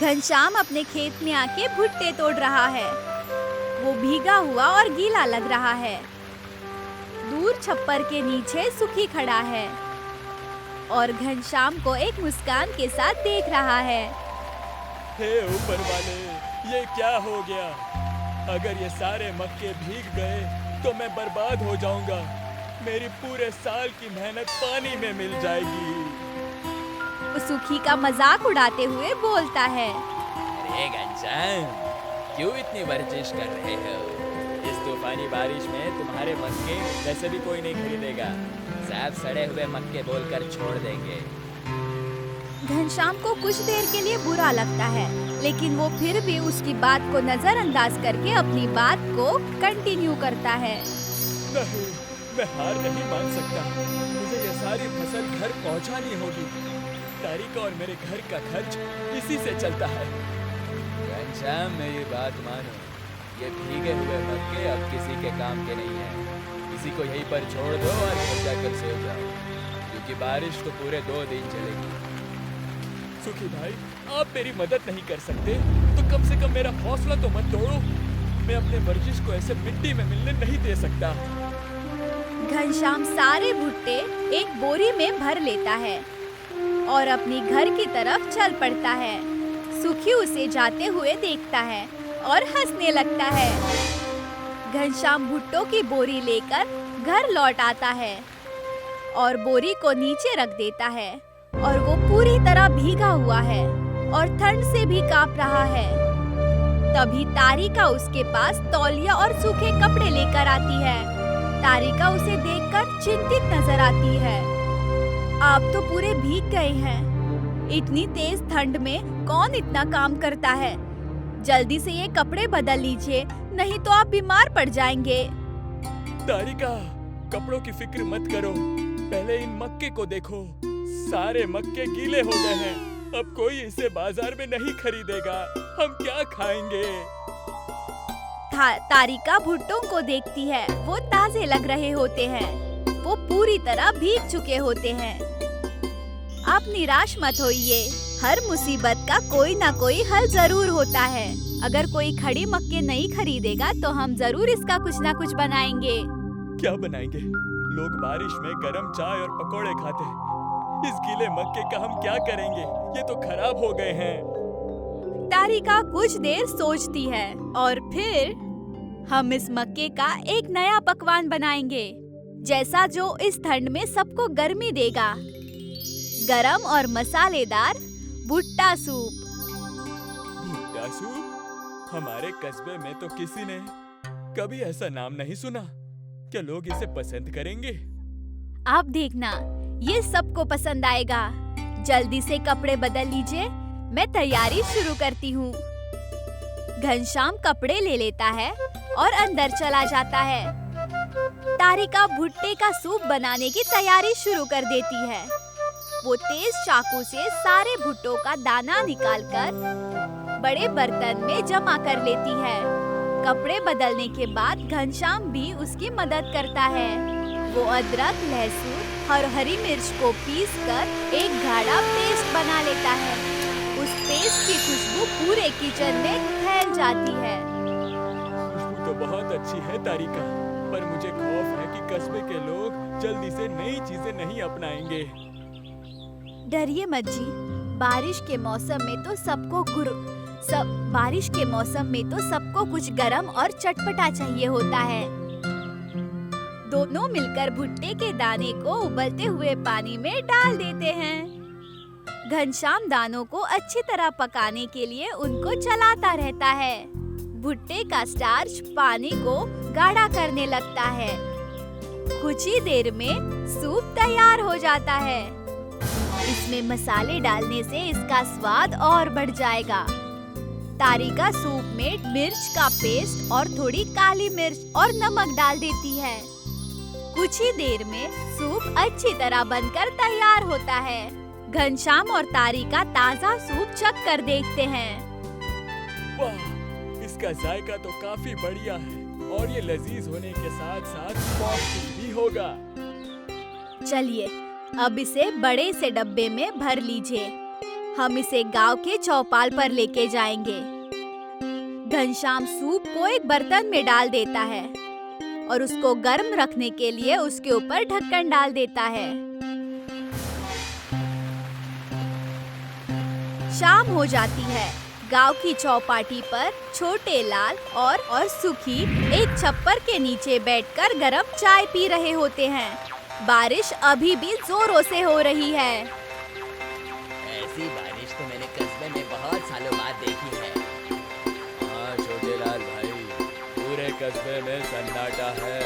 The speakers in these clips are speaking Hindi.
घनश्याम अपने खेत में आके भुट्टे तोड़ रहा है। वो भीगा हुआ और गीला लग रहा है। दूर छप्पर के नीचे सुखी खड़ा है और घनश्याम को एक मुस्कान के साथ देख रहा है। हे ऊपर वाले, ये क्या हो गया? अगर ये सारे मक्के भीग गए तो मैं बर्बाद हो जाऊंगा। मेरी पूरे साल की मेहनत पानी में मिल जाएगी। वो सुखी का मजाक उड़ाते हुए बोलता है। अरे घनश्याम, क्यों इतनी वर्जिश कर रहे हो? इस तूफानी बारिश में तुम्हारे मक्के वैसे भी कोई नहीं खरीदेगा। सब सड़े हुए मक्के बोलकर छोड़ देंगे। घनश्याम को कुछ देर के लिए बुरा लगता है, लेकिन वो फिर भी उसकी बात को नजरअंदाज करके अपनी बात को कंटिन्यू करता है। नहीं, मैं हार नहीं मान सकता। मुझे ये सारी फसल घर पहुंचानी होगी। तारिका और मेरे घर का खर्च इसी से चलता है। घनश्याम, मेरी बात मानो। ये भीगे हुए मक्के अब किसी के काम के नहीं हैं। किसी को यहीं पर छोड़ दो और घर जाकर सो जाओ, क्योंकि बारिश तो पूरे 2 दिन चलेगी। सुखी भाई, आप मेरी मदद नहीं कर सकते तो कम से कम मेरा हौसला तो मत तोड़ो। मैं अपने वर्जिश को ऐसे मिट्टी में मिलने नहीं दे सकता। घनश्याम सारे भुट्टे एक बोरी में भर लेता है और अपनी घर की तरफ चल पड़ता है। सुखी उसे जाते हुए देखता है और हंसने लगता है। घनश्याम भुट्टों की बोरी लेकर घर लौट आता है और बोरी को नीचे रख देता है और वो पूरी तरह भीगा हुआ है और ठंड से भी कांप रहा है। तभी तारिका उसके पास तौलिया और सूखे कपड़े लेकर आती है। तारिका उसे देखकर चिंतित नजर आती है। आप तो पूरे भीग गए हैं। इतनी तेज ठंड में कौन इतना काम करता है? जल्दी से ये कपड़े बदल लीजिए, नहीं तो आप बीमार पड़ जाएंगे। तारिका, कपड़ों की फिक्र मत करो। पहले इन मक्के को देखो। सारे मक्के गीले हो गए हैं। अब कोई इसे बाजार में नहीं खरीदेगा। हम क्या खाएंगे? तारिका भुट्टों को देखती है। वो ताजे लग रहे होते हैं। वो पूरी तरह भीग चुके होते हैं। आप निराश मत होइए। हर मुसीबत का कोई ना कोई हल जरूर होता है। अगर कोई खड़ी मक्के नहीं खरीदेगा तो हम जरूर इसका कुछ ना कुछ बनाएंगे। क्या बनाएंगे? लोग बारिश में गरम चाय और पकोड़े खाते हैं। इस गीले मक्के का हम क्या करेंगे? ये तो खराब हो गए हैं। तारिका कुछ देर सोचती है और फिर हम इस मक्के का एक नया पकवान बनाएंगे, जैसा जो इस ठंड में सबको गर्मी देगा। गरम और मसालेदार भुट्टा सूप। भुट्टा सूप? हमारे कस्बे में तो किसी ने कभी ऐसा नाम नहीं सुना। क्या लोग इसे पसंद करेंगे? आप देखना, ये सबको पसंद आएगा। जल्दी से कपड़े बदल लीजिए, मैं तैयारी शुरू करती हूँ। घनश्याम कपड़े ले लेता है और अंदर चला जाता है। तारिका भुट्टे का सूप बनाने की तैयारी शुरू कर देती है। वो तेज चाकू से सारे भुट्टों का दाना निकालकर बड़े बर्तन में जमा कर लेती है। कपड़े बदलने के बाद घनश्याम भी उसकी मदद करता है। वो अदरक, लहसुन और हरी मिर्च को पीसकर एक गाढ़ा पेस्ट बना लेता है। उस पेस्ट की खुशबू पूरे किचन में फैल जाती है। खुशबू तो बहुत अच्छी है तारिका, पर मुझे खौफ है कि कस्बे के लोग जल्दी से नई चीजें नहीं अपनाएंगे। डरिए मत जी, बारिश के मौसम में तो सबको कुछ गरम और चटपटा चाहिए होता है। दोनों मिलकर भुट्टे के दाने को उबलते हुए पानी में डाल देते हैं। घनश्याम दानों को अच्छी तरह पकाने के लिए उनको चलाता रहता है। भुट्टे का स्टार्च पानी को गाढ़ा करने लगता है। कुछ ही देर में सूप तैयार हो जाता है। इसमें मसाले डालने से इसका स्वाद और बढ़ जाएगा। तारिका सूप में मिर्च का पेस्ट और थोड़ी काली मिर्च और नमक डाल देती है। कुछ ही देर में सूप अच्छी तरह बनकर तैयार होता है। घनश्याम और तारिका ताजा सूप चख कर देखते हैं। वाह, इसका जायका तो काफी बढ़िया है और ये लजीज होने के साथ साथ पौष्टिक भी होगा। चलिए अब इसे बड़े से डब्बे में भर लीजिए। हम इसे गांव के चौपाल पर लेके जाएंगे। घनश्याम सूप को एक बर्तन में डाल देता है और उसको गर्म रखने के लिए उसके ऊपर ढक्कन डाल देता है। शाम हो जाती है। गांव की चौपाटी पर छोटे लाल और सुखी एक छप्पर के नीचे बैठकर गरम चाय पी रहे होते हैं। बारिश अभी भी जोरों से हो रही है। ऐसी बारिश तो मैंने कस्बे में बहुत सालों बाद देखी है। हाँ छोटे लाल भाई, पूरे कस्बे में सन्नाटा है।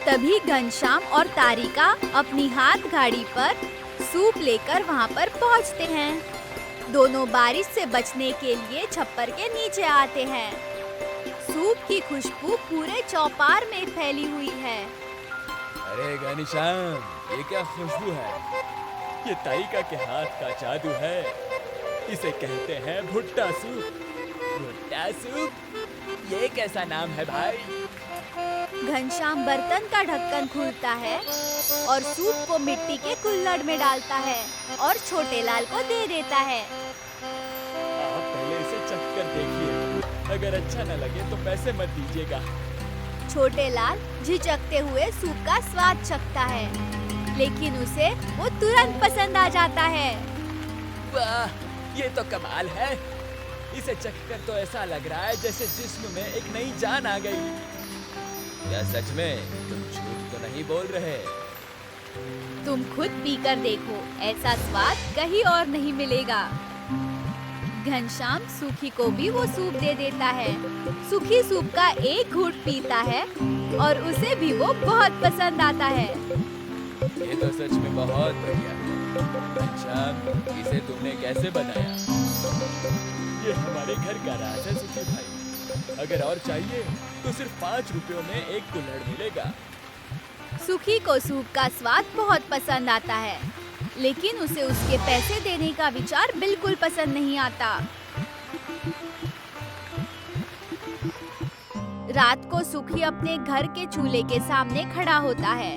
तभी घनश्याम और तारिका अपनी हाथ गाड़ी पर सूप लेकर वहाँ पर पहुँचते हैं। दोनों बारिश से बचने के लिए छप्पर के नीचे आते हैं। सूप की खुशबू पूरे चौपार में फैली हुई है। अरे घनश्याम, ये क्या खुशबू है? ये तारिका के हाथ का जादू है। इसे कहते हैं भुट्टा सूप। भुट्टा सूप? ये कैसा नाम है भाई? घनश्याम बर्तन का ढक्कन खोलता है और सूप को मिट्टी के कुल्हड़ में डालता है और छोटे लाल को दे देता है। आप पहले इसे चख कर देखिए। अगर अच्छा न लगे तो पैसे मत दीजिएगा। छोटे लाल झिझकते हुए सूप का स्वाद चखता है, लेकिन उसे वो तुरंत पसंद आ जाता है। वाह, ये तो कमाल है। इसे चखकर तो ऐसा लग रहा है जैसे जिस्म में एक नई जान आ गई। क्या सच में तुम झूठ तो नहीं बोल रहे? तुम खुद पीकर देखो, ऐसा स्वाद कहीं और नहीं मिलेगा। घनश्याम सुखी को भी वो सूप दे देता है। सुखी सूप का एक घूंट पीता है और उसे भी वो बहुत पसंद आता है। ये तो सच में बहुत बढ़िया है। घनश्याम, इसे तुमने कैसे बनाया? ये हमारे घर का राज है सुखी भाई। अगर और चाहिए तो सिर्फ 5 रुपयों में एक कुल्हड़ मिलेगा। सुखी को सूप का स्वाद बहुत पसंद आता है, लेकिन उसे उसके पैसे देने का विचार बिल्कुल पसंद नहीं आता। रात को सुखी अपने घर के चूल्हे के सामने खड़ा होता है।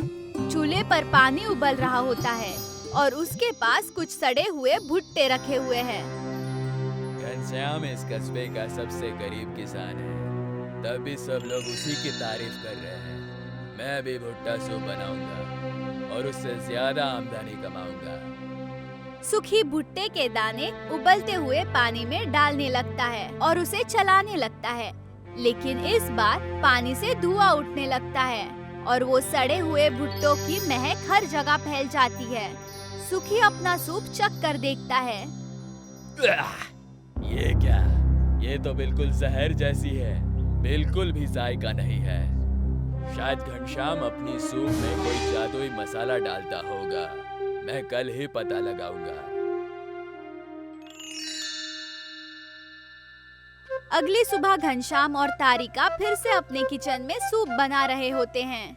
चूल्हे पर पानी उबल रहा होता है और उसके पास कुछ सड़े हुए भुट्टे रखे हुए हैं। घनश्याम इस कस्बे का सबसे गरीब किसान है, तब भी सब लोग उसी की तारीफ कर रहे हैं। मैं भी भुट्टा सूप बनाऊंगा और उससे ज्यादा आमदनी कमाऊंगा। सुखी भुट्टे के दाने उबलते हुए पानी में डालने लगता है और उसे चलाने लगता है, लेकिन इस बार पानी से धुआं उठने लगता है और वो सड़े हुए भुट्टों की महक हर जगह फैल जाती है। सुखी अपना सूप चख कर देखता है। ये क्या? ये तो बिल्कुल जहर जैसी है, बिल्कुल भी जायका नहीं है। शायद घनश्याम अपनी सूप में कोई जादुई मसाला डालता होगा। मैं कल ही पता लगाऊंगा। अगली सुबह घनश्याम और तारिका फिर से अपने किचन में सूप बना रहे होते हैं।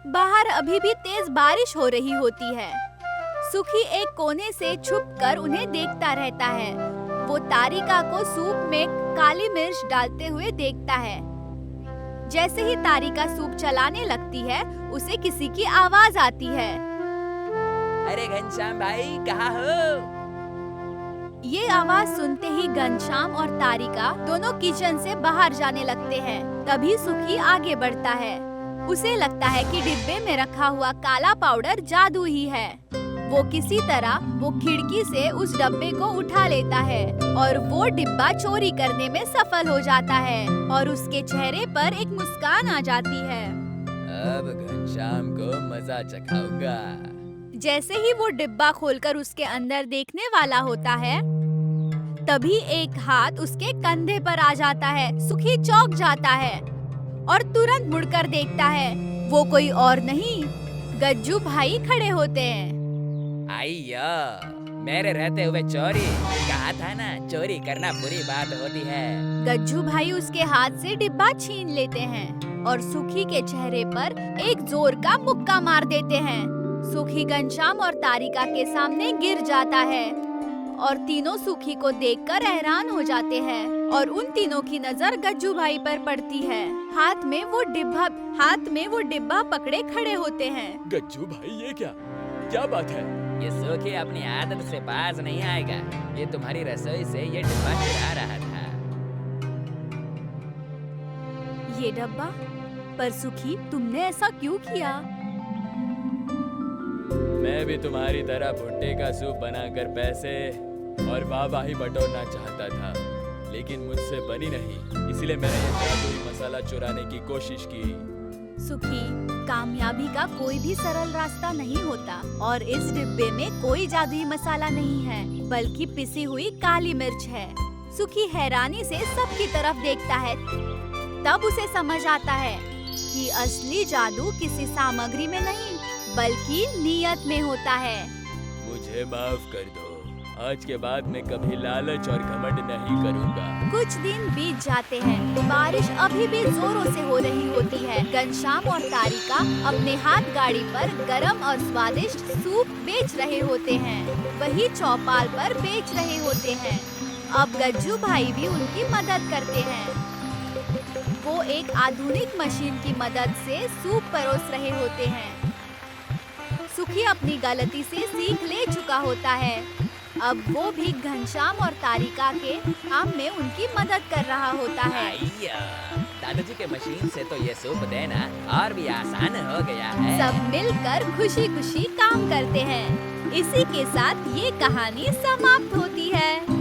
बाहर अभी भी तेज बारिश हो रही होती है। सुखी एक कोने से छुपकर उन्हें देखता रहता है। वो तारिका को सूप में काली मिर्च डालते हुए देखता है। जैसे ही तारिका सूप चलाने लगती है, उसे किसी की आवाज आती है। अरे घनश्याम भाई, कहाँ हो? ये आवाज सुनते ही घनश्याम और तारिका दोनों किचन से बाहर जाने लगते हैं। तभी सुखी आगे बढ़ता है। उसे लगता है कि डिब्बे में रखा हुआ काला पाउडर जादू ही है। वो किसी तरह वो खिड़की से उस डब्बे को उठा लेता है और वो डिब्बा चोरी करने में सफल हो जाता है और उसके चेहरे पर एक मुस्कान आ जाती है। अब घनश्याम को मजा चखाऊंगा। जैसे ही वो डिब्बा खोलकर उसके अंदर देखने वाला होता है, तभी एक हाथ उसके कंधे पर आ जाता है। सुखी चौंक जाता है और तुरंत मुड़कर देखता है। वो कोई और नहीं, गज्जू भाई खड़े होते हैं। आइया, मेरे रहते हुए चोरी? कहा था ना, चोरी करना बुरी बात होती है। गज्जू भाई उसके हाथ से डिब्बा छीन लेते हैं और सुखी के चेहरे पर एक जोर का मुक्का मार देते हैं। सुखी घनश्याम और तारिका के सामने गिर जाता है और तीनों सुखी को देखकर हैरान हो जाते हैं और उन तीनों की नजर गज्जू भाई पर पड़ती है। हाथ में वो डिब्बा पकड़े खड़े होते हैं। गज्जू भाई, ये क्या बात है? ये सूखी अपनी आदत से बाज नहीं आएगा। ये तुम्हारी रसोई से ये डिब्बा चुरा रहा था। ये डब्बा? पर सुखी, तुमने ऐसा क्यों किया? मैं भी तुम्हारी तरह भुट्टे का सूप बनाकर पैसे और वाहवाही बटोरना चाहता था, लेकिन मुझसे बनी नहीं, इसलिए मैंने ये जादुई मसाला चुराने की कोशिश की। सुखी, कामयाबी का कोई भी सरल रास्ता नहीं होता और इस डिब्बे में कोई जादुई मसाला नहीं है, बल्कि पिसी हुई काली मिर्च है। सुखी हैरानी से सबकी तरफ देखता है। तब उसे समझ आता है कि असली जादू किसी सामग्री में नहीं, बल्कि नियत में होता है। मुझे माफ कर दो, आज के बाद मैं कभी लालच और घमंड नहीं करूँगा। कुछ दिन बीत जाते हैं। बारिश अभी भी जोरों से हो रही होती है। घनश्याम और तारिका अपने हाथ गाड़ी पर गरम और स्वादिष्ट सूप बेच रहे होते हैं। वही चौपाल पर बेच रहे होते हैं। अब गज्जू भाई भी उनकी मदद करते हैं। वो एक आधुनिक मशीन की मदद से सूप परोस रहे होते हैं। सुखी अपनी गलती से सीख ले चुका होता है। अब वो भी घनश्याम और तारिका के काम में उनकी मदद कर रहा होता है। आइया, दादाजी के मशीन से तो ये सूप देना और भी आसान हो गया है। सब मिलकर खुशी खुशी काम करते हैं। इसी के साथ ये कहानी समाप्त होती है।